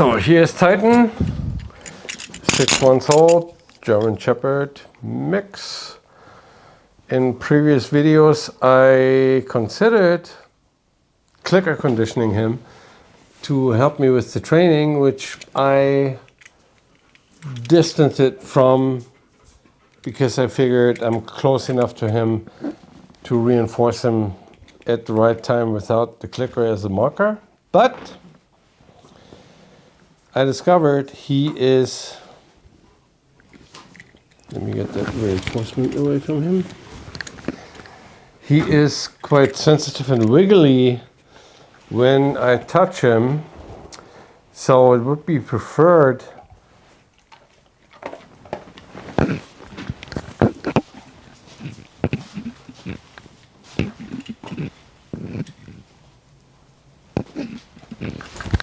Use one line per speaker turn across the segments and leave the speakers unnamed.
So here's Titan, 6 months old, German Shepherd mix. In previous videos I considered clicker conditioning him to help me with the training, which I distanced it from because I figured I'm close enough to him to reinforce him at the right time without the clicker as a marker. But I discovered he is, let me get that reinforcement away from him. He is quite sensitive and wiggly when I touch him, so it would be preferred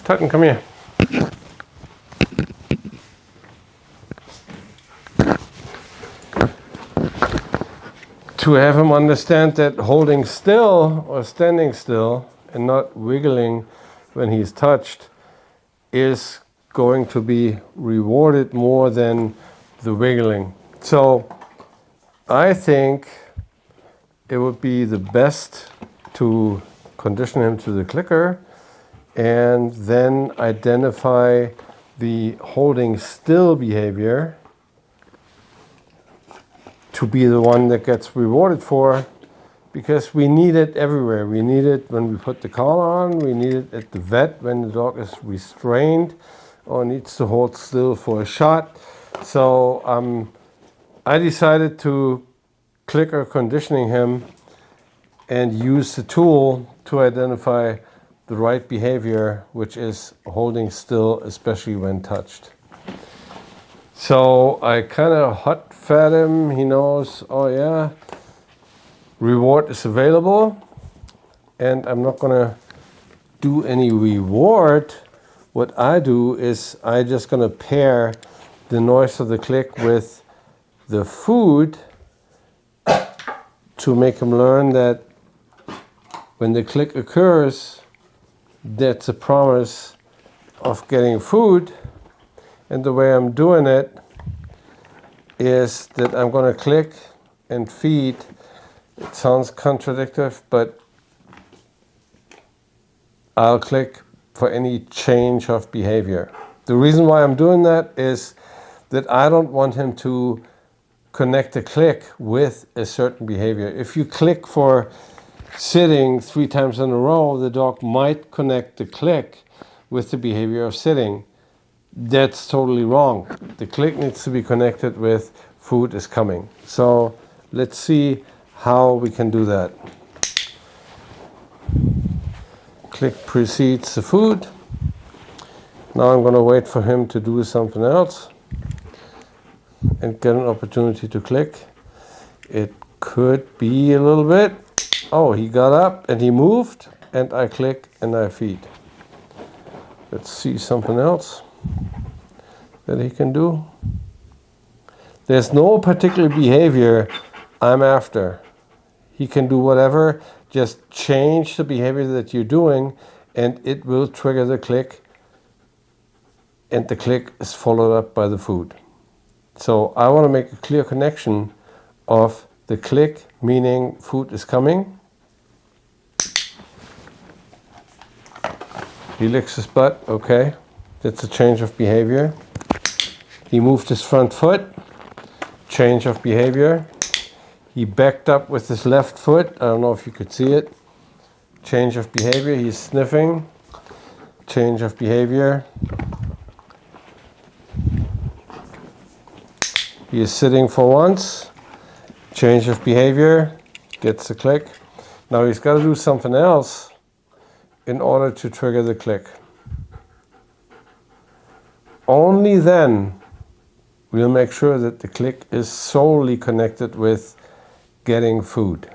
Titan, come here. To have him understand that holding still or standing still and not wiggling when he's touched is going to be rewarded more than the wiggling. So I think it would be the best to condition him to the clicker and then identify the holding still behavior to be the one that gets rewarded for, because we need it everywhere. We need it when we put the collar on, we need it at the vet when the dog is restrained or needs to hold still for a shot. So I decided to clicker conditioning him and use the tool to identify the right behavior, which is holding still, especially when touched. So I kind of hot fed him. He knows, oh yeah, reward is available, and I'm not gonna do any reward. What I do is I just gonna pair the noise of the click with the food to make him learn that when the click occurs, that's a promise of getting food. And the way I'm doing it is that I'm going to click and feed. It sounds contradictory, but I'll click for any change of behavior. The reason why I'm doing that is that I don't want him to connect the click with a certain behavior. If you click for sitting 3 times in a row, the dog might connect the click with the behavior of sitting. That's totally wrong. The click needs to be connected with food is coming. So let's see how we can do that. Click precedes the food. Now I'm going to wait for him to do something else and get an opportunity to click. It could be a little bit. Oh, he got up and he moved, and I click and I feed. Let's see something else that he can do. There's no particular behavior I'm after. He can do whatever, just change the behavior that you're doing and it will trigger the click, and the click is followed up by the food. So I want to make a clear connection of the click, meaning food is coming. He licks his butt, okay. That's a change of behavior. He moved his front foot, change of behavior. He backed up with his left foot, I don't know if you could see it. Change of behavior, he's sniffing, change of behavior. He is sitting for once, change of behavior, gets the click. Now he's got to do something else in order to trigger the click. Only then we'll make sure that the click is solely connected with getting food.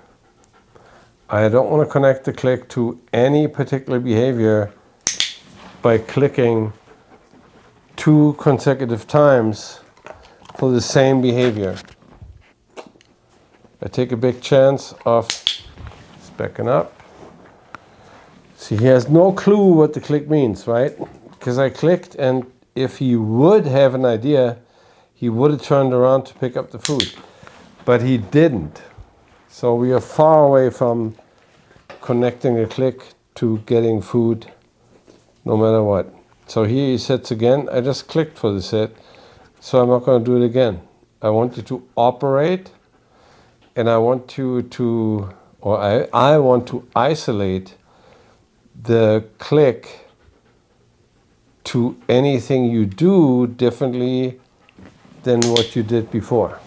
I don't want to connect the click to any particular behavior by clicking 2 consecutive times for the same behavior. I take a big chance of backing up. See, he has no clue what the click means, right? because I clicked, and if he would have an idea, he would have turned around to pick up the food. But he didn't. So we are far away from connecting a click to getting food no matter what. So here he sits again. I just clicked for the sit, so I'm not going to do it again. I want you to operate, and I want you to, or I want to isolate the click to anything you do differently than what you did before.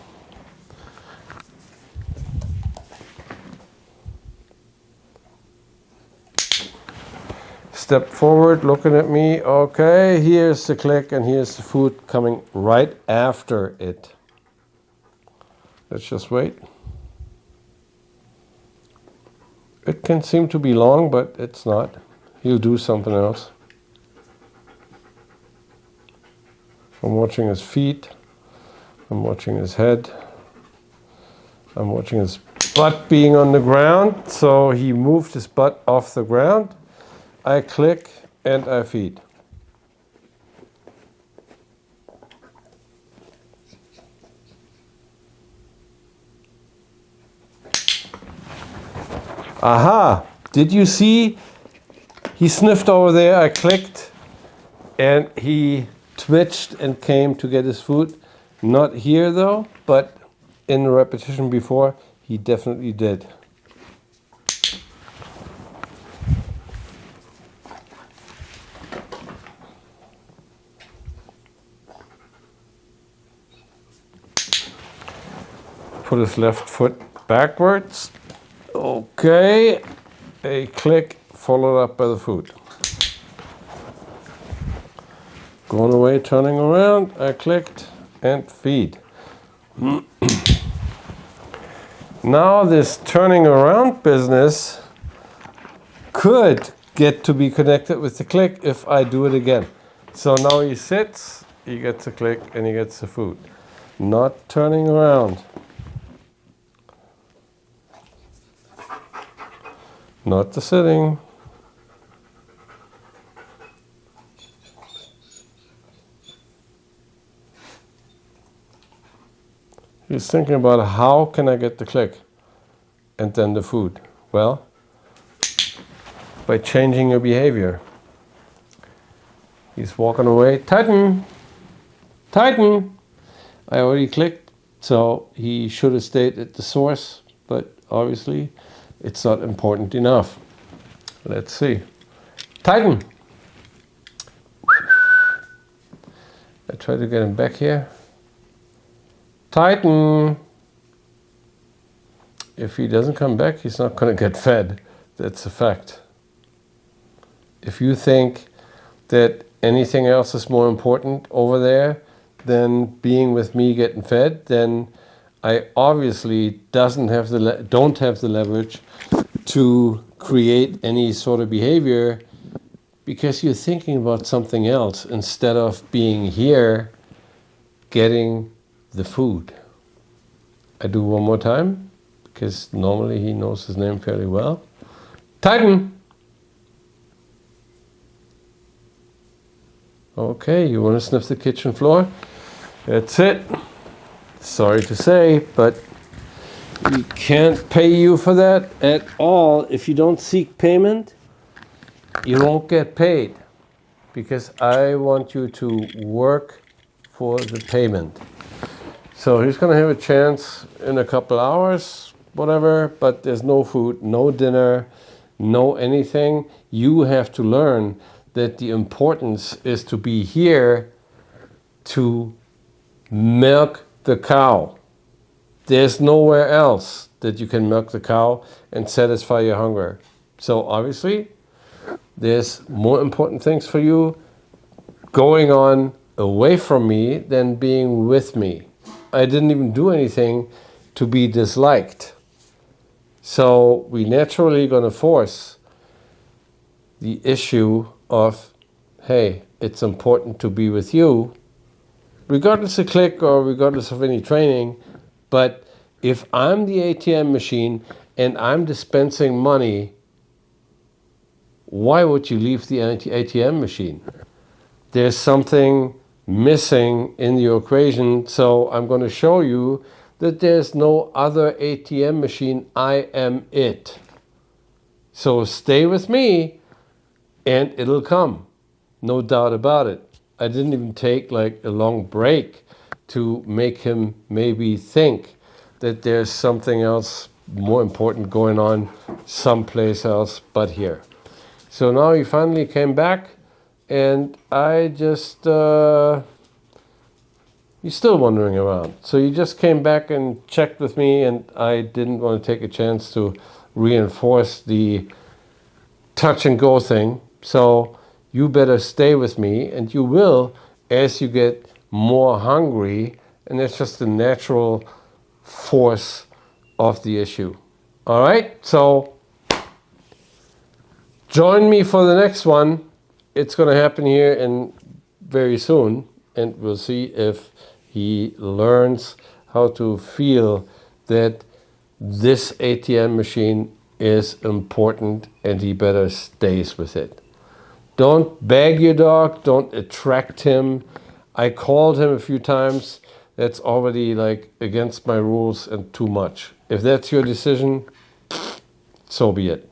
Step forward, looking at me. Okay, here's the click and here's the food coming right after it. Let's just wait. It can seem to be long, but it's not. He'll do something else. I'm watching his feet. I'm watching his head. I'm watching his butt being on the ground. So he moved his butt off the ground. I click and I feed. Aha! Did you see? He sniffed over there, I clicked, and he twitched and came to get his food. Not here though, but in the repetition before, he definitely did. Put his left foot backwards. Okay, a click followed up by the food. Going away, turning around, I clicked and feed. Now this turning around business could get to be connected with the click if I do it again. So now he sits, he gets a click and he gets the food. Not turning around. Not the sitting. He's thinking about how can I get the click and then the food. Well, by changing your behavior. He's walking away. Tighten! Tighten! I already clicked, so he should have stayed at the source, but obviously it's not important enough. Let's see. Tighten! I try to get him back here. Tighten! If he doesn't come back, he's not going to get fed. That's a fact. If you think that anything else is more important over there than being with me getting fed, then I obviously don't have the leverage to create any sort of behavior because you're thinking about something else instead of being here getting the food. I do one more time because normally he knows his name fairly well. Tighten! Okay, you want to sniff the kitchen floor? That's it. Sorry to say, but we can't pay you for that at all. If you don't seek payment, you won't get paid because I want you to work for the payment. So he's going to have a chance in a couple hours, whatever, but there's no food, no dinner, no anything. You have to learn that the importance is to be here to milk the cow. There's nowhere else that you can milk the cow and satisfy your hunger. So obviously, there's more important things for you going on away from me than being with me. I didn't even do anything to be disliked. So we naturally going to force the issue of, hey, it's important to be with you, regardless of click or regardless of any training. But if I'm the ATM machine and I'm dispensing money, why would you leave the ATM machine? there's something missing in your equation. So I'm going to show you that there's no other ATM machine. I am it. So stay with me and it'll come. No doubt about it. I didn't even take like a long break to make him maybe think that there's something else more important going on someplace else but here. So now he finally came back, and I just, he's still wandering around. So he just came back and checked with me, and I didn't want to take a chance to reinforce the touch and go thing. So you better stay with me, and you will as you get more hungry, and that's just the natural force of the issue. All right, so join me for the next one. It's going to happen here in very soon, and we'll see if he learns how to feel that this ATM machine is important and he better stays with it. Don't beg your dog, don't attract him. I called him a few times. That's already like against my rules and too much. If that's your decision, so be it.